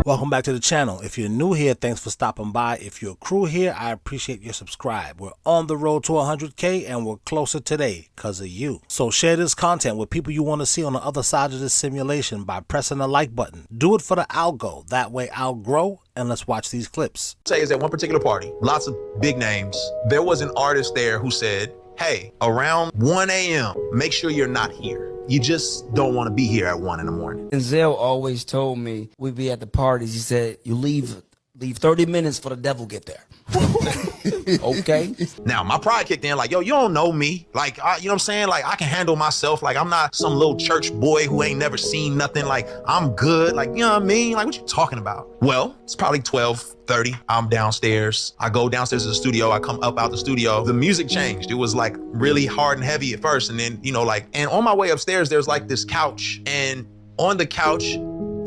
Welcome back to the channel. If you're new here, thanks for stopping by. If you're a crew here, I appreciate your subscribe. We're on the road to 100K and we're closer today because of you. So share this content with people you want to see on the other side of this simulation by pressing the like button. Do it for the algo. That way I'll grow, and let's watch these clips. Say is at one particular party, lots of big names. There was an artist there who said, hey, around 1 a.m., make sure you're not here. You just don't want to be here at 1 in the morning. Denzel always told me, we'd be at the parties, he said, you leave 30 minutes for the devil get there. Okay. Now, my pride kicked in like, yo, you don't know me. Like, you know what I'm saying? Like, I can handle myself. Like, I'm not some little church boy who ain't never seen nothing. Like, I'm good. Like, you know what I mean? Like, what you talking about? Well, it's probably 12:30. I'm downstairs. I go downstairs to the studio. I come up out the studio. The music changed. It was like really hard and heavy at first. And then, you know, like, and on my way upstairs, there's like this couch. And on the couch,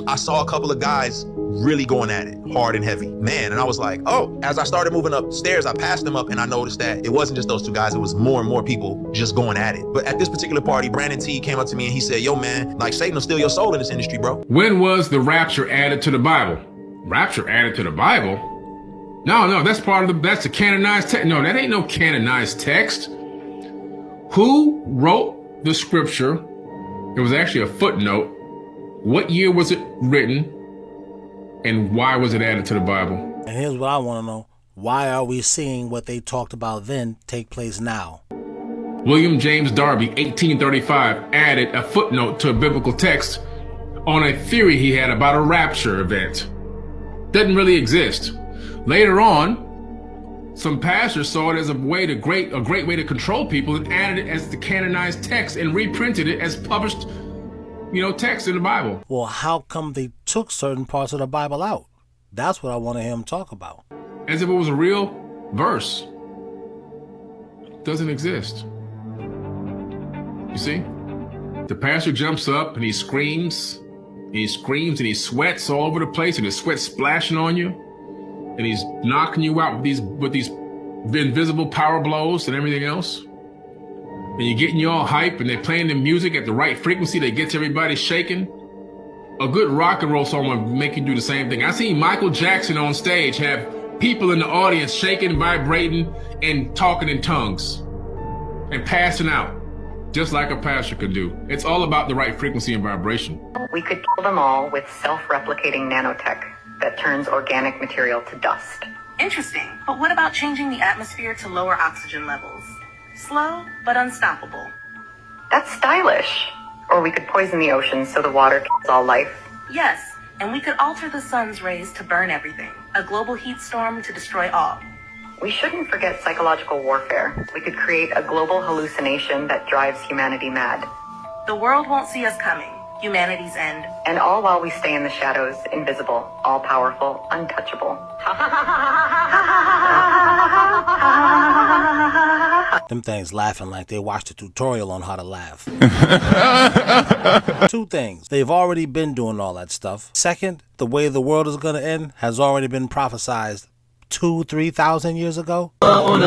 I saw a couple of guys really going at it hard and heavy, man. And I was like, oh, as I started moving upstairs, I passed them up and I noticed that it wasn't just those two guys, it was more and more people just going at it. But at this particular party, Brandon T came up to me and he said, yo man, like Satan will steal your soul in this industry, bro. When was the rapture added to the Bible? Rapture added to the Bible? No, that's part of that's the canonized text. No, that ain't no canonized text. Who wrote the scripture? It was actually a footnote. What year was it written? And why was it added to the Bible? And here's what I want to know. Why are we seeing what they talked about then take place now? William James Darby, 1835, added a footnote to a biblical text on a theory he had about a rapture event. Doesn't really exist. Later on, some pastors saw it as a great way to control people and added it as the canonized text and reprinted it as published, text in the Bible. Well, how come they took certain parts of the Bible out? That's what I want to hear him talk about. As if it was a real verse. Doesn't exist. You see? The pastor jumps up and he screams, and he sweats all over the place, and the sweat splashing on you, and he's knocking you out with these invisible power blows and everything else. And you're getting you all hype, and they're playing the music at the right frequency that gets everybody shaking. A good rock and roll song will make you do the same thing. I seen Michael Jackson on stage have people in the audience shaking, vibrating, and talking in tongues and passing out, just like a pastor could do. It's all about the right frequency and vibration. We could kill them all with self-replicating nanotech that turns organic material to dust. Interesting. But what about changing the atmosphere to lower oxygen levels? Slow, but unstoppable. That's stylish. Or we could poison the ocean so the water kills all life. Yes, and we could alter the sun's rays to burn everything. A global heat storm to destroy all. We shouldn't forget psychological warfare. We could create a global hallucination that drives humanity mad. The world won't see us coming. Humanity's end. And all while we stay in the shadows, invisible, all-powerful, untouchable. Them things laughing like they watched a tutorial on how to laugh. Two things. They've already been doing all that stuff. Second, the way the world is going to end has already been prophesized 2,000-3,000 years ago. Oh,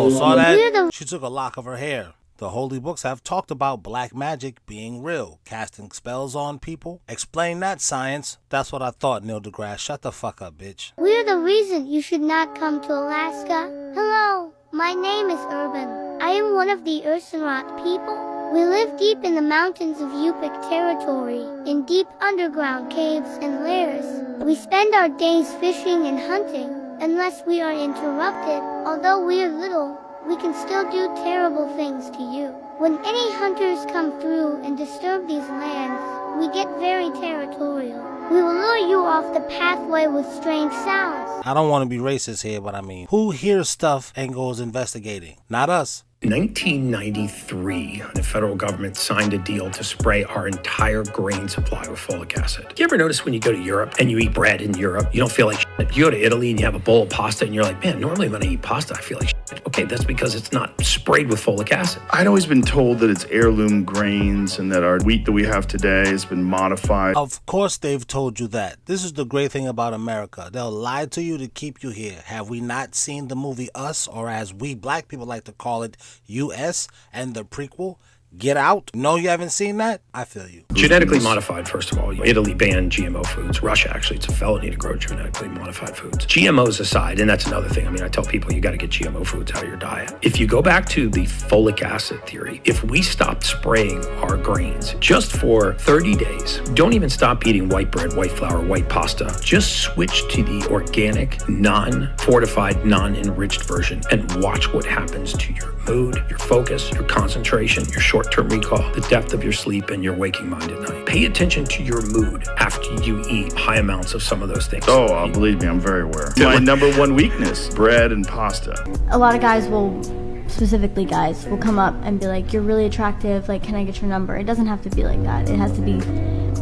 saw that? She took a lock of her hair. The holy books have talked about black magic being real, casting spells on people. Explain that, science. That's what I thought, Neil deGrasse. Shut the fuck up, bitch. We're the reason you should not come to Alaska. Hello, my name is Urban. I am one of the Ursenrot people. We live deep in the mountains of Yupik territory, in deep underground caves and lairs. We spend our days fishing and hunting, unless we are interrupted. Although we are little, we can still do terrible things to you. When any hunters come through and disturb these lands, we get very territorial. We will lure you off the pathway with strange sounds. I don't want to be racist here, but I mean, who hears stuff and goes investigating? Not us. In 1993, the federal government signed a deal to spray our entire grain supply with folic acid. Do you ever notice when you go to Europe and you eat bread in Europe, you don't feel like shit? You go to Italy and you have a bowl of pasta and you're like, man, normally when I eat pasta, I feel like shit. Okay, that's because it's not sprayed with folic acid. I'd always been told that it's heirloom grains and that our wheat that we have today has been modified. Of course they've told you that. This is the great thing about America. They'll lie to you to keep you here. Have we not seen the movie Us, or as we black people like to call it, US, and the prequel? Get out? No, you haven't seen that? I feel you. Genetically modified, first of all. Italy banned GMO foods. Russia, actually, it's a felony to grow genetically modified foods. GMOs aside, and that's another thing. I mean, I tell people you got to get GMO foods out of your diet. If you go back to the folic acid theory, if we stopped spraying our grains just for 30 days, don't even stop eating white bread, white flour, white pasta, just switch to the organic, non-fortified, non-enriched version and watch what happens to your mood, your focus, your concentration, your short-term recall, the depth of your sleep, and your waking mind at night. Pay attention to your mood after you eat high amounts of some of those things. Oh, believe me, I'm very aware. My number one weakness, bread and pasta. A lot of guys will, specifically guys, will come up and be like, you're really attractive, like, can I get your number? It doesn't have to be like that. It has to be,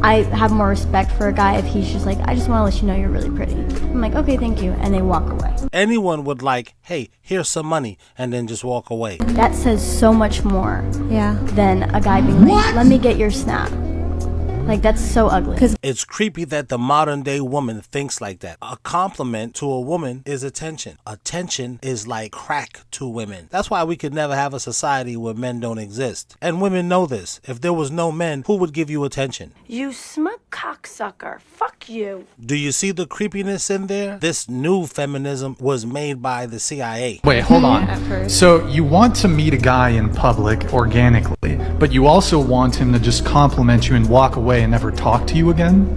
I have more respect for a guy if he's just like, I just want to let you know you're really pretty. I'm like, okay, thank you, and they walk away. Anyone would like, hey, here's some money, and then just walk away. That says so much more than a guy being like, let me get your snap. Like, that's so ugly. It's creepy that the modern day woman thinks like that. A compliment to a woman is attention. Attention is like crack to women. That's why we could never have a society where men don't exist. And women know this. If there was no men, who would give you attention? You smug cocksucker. Fuck you. Do you see the creepiness in there? This new feminism was made by the CIA. Wait, hold on. So you want to meet a guy in public organically, but you also want him to just compliment you and walk away and never talk to you again?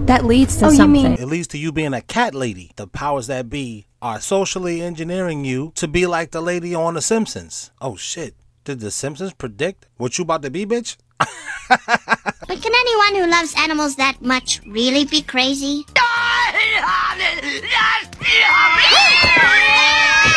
That leads to something. It leads to you being a cat lady. The powers that be are socially engineering you to be like the lady on The Simpsons. Oh shit. Did The Simpsons predict what you about to be, bitch? But can anyone who loves animals that much really be crazy?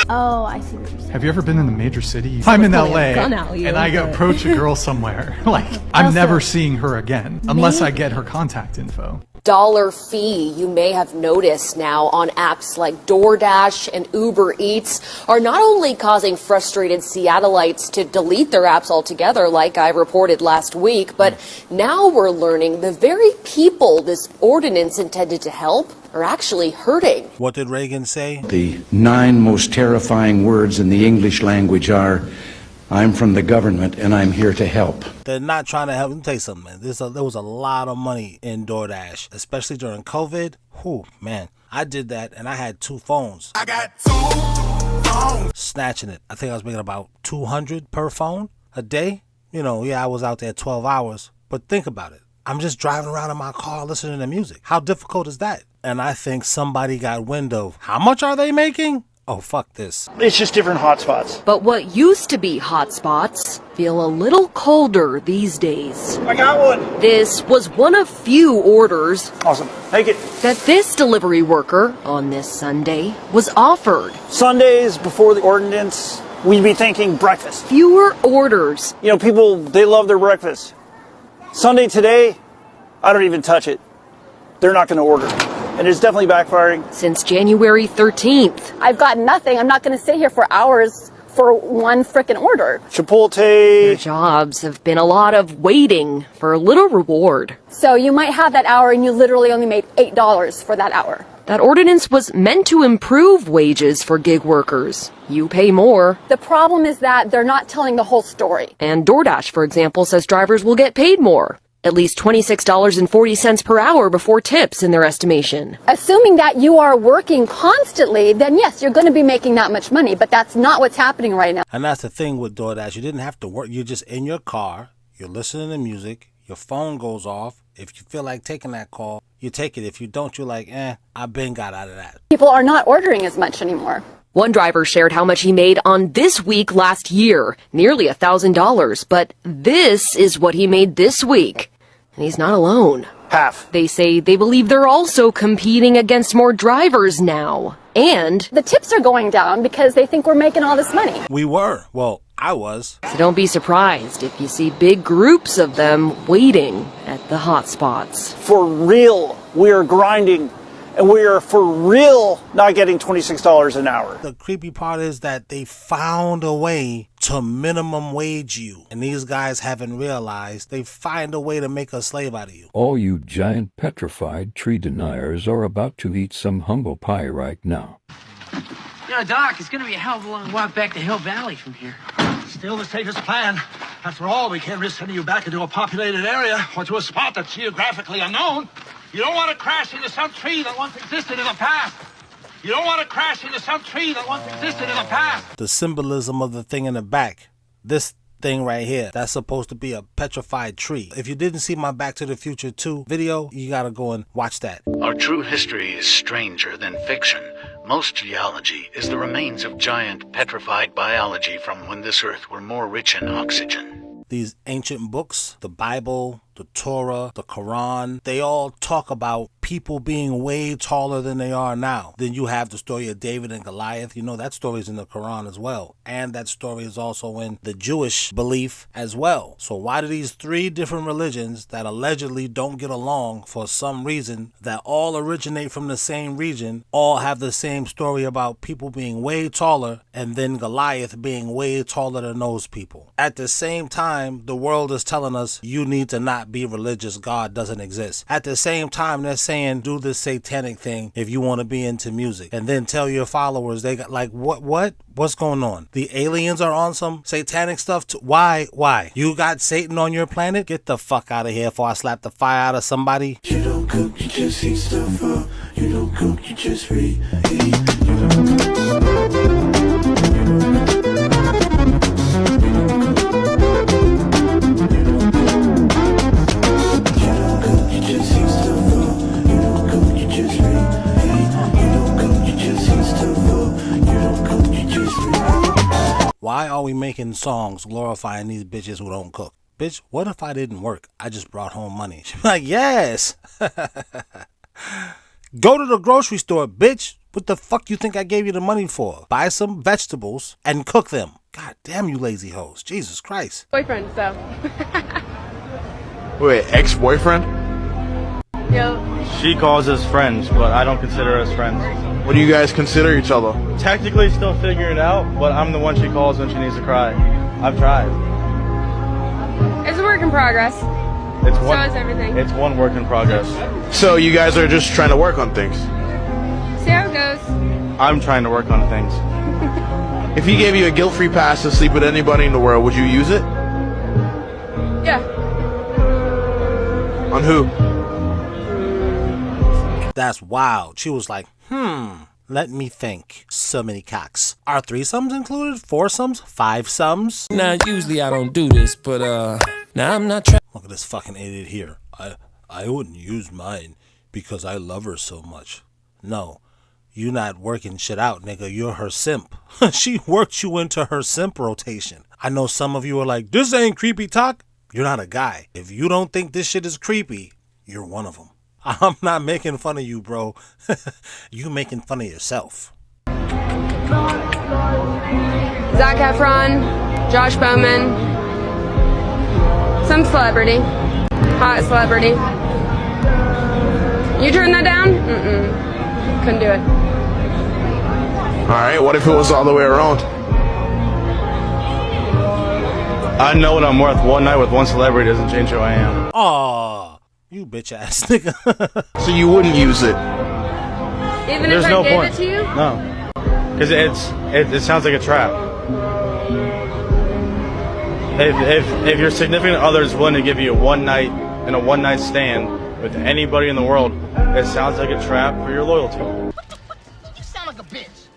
Oh, I see what you're saying. Have you ever been in a major city? If I'm in LA and I approach a girl somewhere, like, I'm never seeing her again unless I get her contact info. Dollar fee you may have noticed now on apps like DoorDash and Uber Eats are not only causing frustrated Seattleites to delete their apps altogether, like I reported last week, but now we're learning the very people this ordinance intended to help are actually hurting. What did Reagan say? The 9 most terrifying words in the English language are, I'm from the government and I'm here to help. They're not trying to help. Let me tell you something, man. There was a lot of money in DoorDash, especially during COVID. Whew, man. I did that and I had 2 phones. I got 2 phones. Snatching it. I think I was making about $200 per phone a day. You know, yeah, I was out there 12 hours. But think about it. I'm just driving around in my car listening to music. How difficult is that? And I think somebody got wind of, how much are they making? Oh, fuck this. It's just different hotspots. But what used to be hotspots feel a little colder these days. I got one. This was one of few orders. Awesome. Take it. That this delivery worker on this Sunday was offered. Sundays before the ordinance, we'd be thinking breakfast. Fewer orders. You know, people, they love their breakfast. Sunday today, I don't even touch it. They're not going to order. And it's definitely backfiring. Since January 13th. I've got nothing. I'm not going to sit here for hours for one frickin' order. Chipotle. Their jobs have been a lot of waiting for a little reward. So you might have that hour and you literally only made $8 for that hour. That ordinance was meant to improve wages for gig workers. You pay more. The problem is that they're not telling the whole story. And DoorDash, for example, says drivers will get paid more. At least $26.40 per hour before tips in their estimation. Assuming that you are working constantly, then yes, you're going to be making that much money, but that's not what's happening right now. And that's the thing with DoorDash. You didn't have to work. You're just in your car. You're listening to music. Your phone goes off. If you feel like taking that call, you take it. If you don't, you're like, I've been got out of that. People are not ordering as much anymore. One driver shared how much he made on this week last year, nearly $1,000. But this is what he made this week. And he's not alone. Half. They say they believe they're also competing against more drivers now. And the tips are going down because they think we're making all this money. We were. Well, I was. So don't be surprised if you see big groups of them waiting at the hot spots. For real, we are grinding. And we are for real not getting $26 an hour. The creepy part is that they found a way to minimum wage you. And these guys haven't realized they find a way to make a slave out of you. All you giant petrified tree deniers are about to eat some humble pie right now. You know, Doc, it's going to be a hell of a long walk back to Hill Valley from here. Still the safest plan. After all, we can't risk sending you back into a populated area or to a spot that's geographically unknown. You don't want to crash into some tree that once existed in the past. You don't want to crash into some tree that once existed in the past. The symbolism of the thing in the back. This thing right here, that's supposed to be a petrified tree. If you didn't see my Back to the Future 2 video, you gotta go and watch that. Our true history is stranger than fiction. Most geology is the remains of giant petrified biology from when this earth were more rich in oxygen. These ancient books, the Bible, the Torah, the Quran, they all talk about people being way taller than they are now. Then you have the story of David and Goliath. You know, that story is in the Quran as well. And that story is also in the Jewish belief as well. So why do these three different religions that allegedly don't get along for some reason, that all originate from the same region, all have the same story about people being way taller and then Goliath being way taller than those people? At the same time, the world is telling us you need to not be religious. God doesn't exist. At the same time, they're saying do this satanic thing if you want to be into music, and then tell your followers they got like what's going on? The aliens are on some satanic stuff too. Why? You got Satan on your planet? Get the fuck out of here before I slap the fire out of somebody. You don't cook, you just heat stuff up. You don't cook, you just reheat. Why are we making songs glorifying these bitches who don't cook? Bitch, what if I didn't work? I just brought home money. She's like, yes. Go to the grocery store, bitch. What the fuck you think I gave you the money for? Buy some vegetables and cook them. God damn you lazy hoes. Jesus Christ. Boyfriend, so. Wait, ex-boyfriend? Yo. She calls us friends, but I don't consider us friends. What do you guys consider each other? Technically still figuring it out, but I'm the one she calls when she needs to cry. I've tried. It's a work in progress. So is everything. It's one work in progress. So you guys are just trying to work on things? See how it goes. I'm trying to work on things. If he gave you a guilt-free pass to sleep with anybody in the world, would you use it? Yeah. On who? That's wild. She was like, let me think. So many cocks. Are threesomes included? Foursomes? Fivesums? Now, usually I don't do this, but now I'm not trying. Look at this fucking idiot here. I wouldn't use mine because I love her so much. No, you not working shit out, nigga. You're her simp. She worked you into her simp rotation. I know some of you are like, this ain't creepy talk. You're not a guy. If you don't think this shit is creepy, you're one of them. I'm not making fun of you, bro. You making fun of yourself. Zac Efron, Josh Bowman, some celebrity, hot celebrity. You turn that down? Couldn't do it. Alright, what if it was all the way around? I know what I'm worth. One night with one celebrity doesn't change who I am. Aw. You bitch ass nigga. So you wouldn't use it? Even There's if no I gave point. it to you? No. Because it sounds like a trap. If your significant other is willing to give you a one night stand with anybody in the world, it sounds like a trap for your loyalty. You sound like a bitch.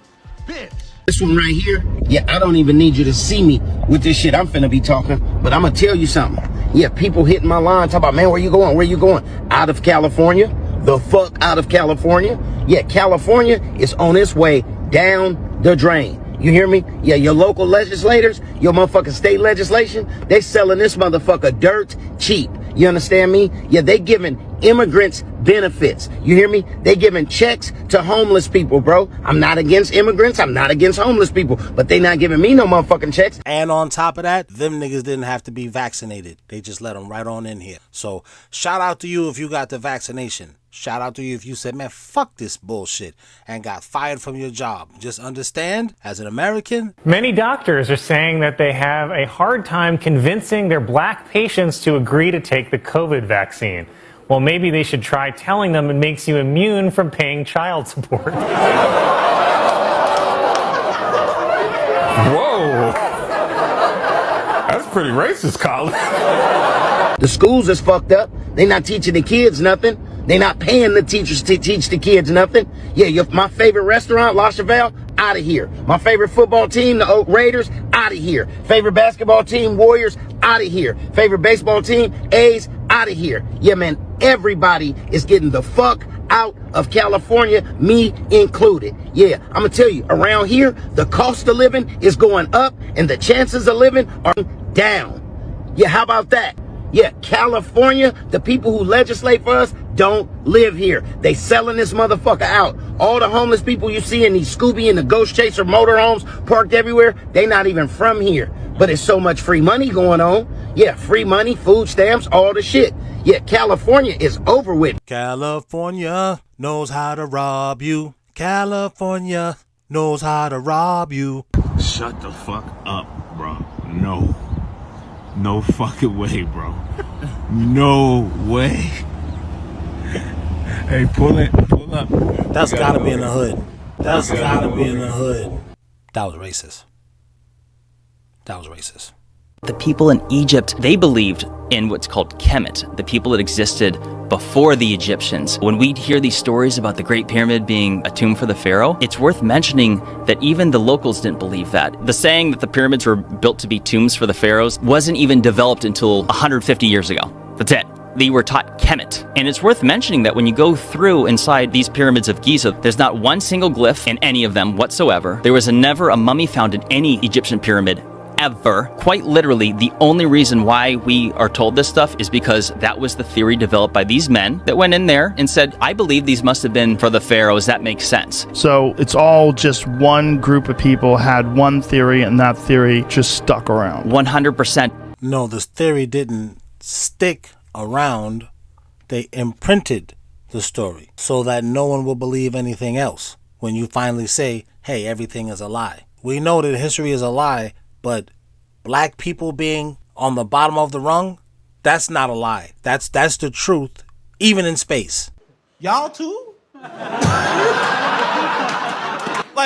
Bitch. This one right here, yeah, I don't even need you to see me with this shit I'm finna be talking, but I'm gonna tell you something. Yeah, people hitting my line, talk about, man, where you going? Where you going? Out of California? The fuck out of California? Yeah, California is on its way down the drain. You hear me? Yeah, your local legislators, your motherfucking state legislation, they selling this motherfucker dirt cheap. You understand me? Yeah, they giving immigrants benefits. You hear me? They giving checks to homeless people, bro. I'm not against immigrants. I'm not against homeless people, but they not giving me no motherfucking checks. And on top of that, them niggas didn't have to be vaccinated. They just let them right on in here. So shout out to you if you got the vaccination. Shout out to you if you said, man, fuck this bullshit and got fired from your job. Just understand, as an American, many doctors are saying that they have a hard time convincing their black patients to agree to take the COVID vaccine. Well, maybe they should try telling them it makes you immune from paying child support. Whoa. That's pretty racist, Colin. The schools is fucked up. They not teaching the kids nothing. They not paying the teachers to teach the kids nothing. Yeah, my favorite restaurant, La Chevelle, out of here. My favorite football team, the Oak Raiders, out of here. Favorite basketball team, Warriors, out of here. Favorite baseball team, A's, out of here. Yeah, man, everybody is getting the fuck out of California, me included. Yeah, I'm gonna tell you, around here, the cost of living is going up and the chances of living are down. Yeah, how about that? Yeah, California, the people who legislate for us don't live here. They selling this motherfucker out. All the homeless people you see in these Scooby and the Ghost Chaser motorhomes parked everywhere, they not even from here. But it's so much free money going on. Yeah, free money, food stamps, all the shit. Yeah, California is over with. California knows how to rob you. California knows how to rob you. Shut the fuck up, bro. No. No fucking way, bro. No way. Hey, pull up. That's gotta be in the hood. That's gotta be in the hood. That was racist. That was racist. The people in Egypt, they believed in what's called Kemet, the people that existed before the Egyptians. When we hear these stories about the Great Pyramid being a tomb for the pharaoh, it's worth mentioning that even the locals didn't believe that. The saying that the pyramids were built to be tombs for the pharaohs wasn't even developed until 150 years ago. That's it. They were taught Kemet. And it's worth mentioning that when you go through inside these pyramids of Giza, there's not one single glyph in any of them whatsoever. There was never a mummy found in any Egyptian pyramid ever. Quite literally, the only reason why we are told this stuff is because that was the theory developed by these men that went in there and said, I believe these must have been for the pharaohs. That makes sense. So it's all just one group of people had one theory and that theory just stuck around. 100%. No, this theory didn't stick around. They imprinted the story so that no one will believe anything else when you finally say, hey, everything is a lie. We know that history is a lie, but black people being on the bottom of the rung, that's not a lie. That's the truth, even in space. Y'all too? Like,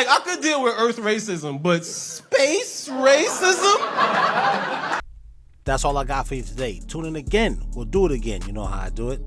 I could deal with Earth racism, but space racism? That's all I got for you today. Tune in again. We'll do it again. You know how I do it.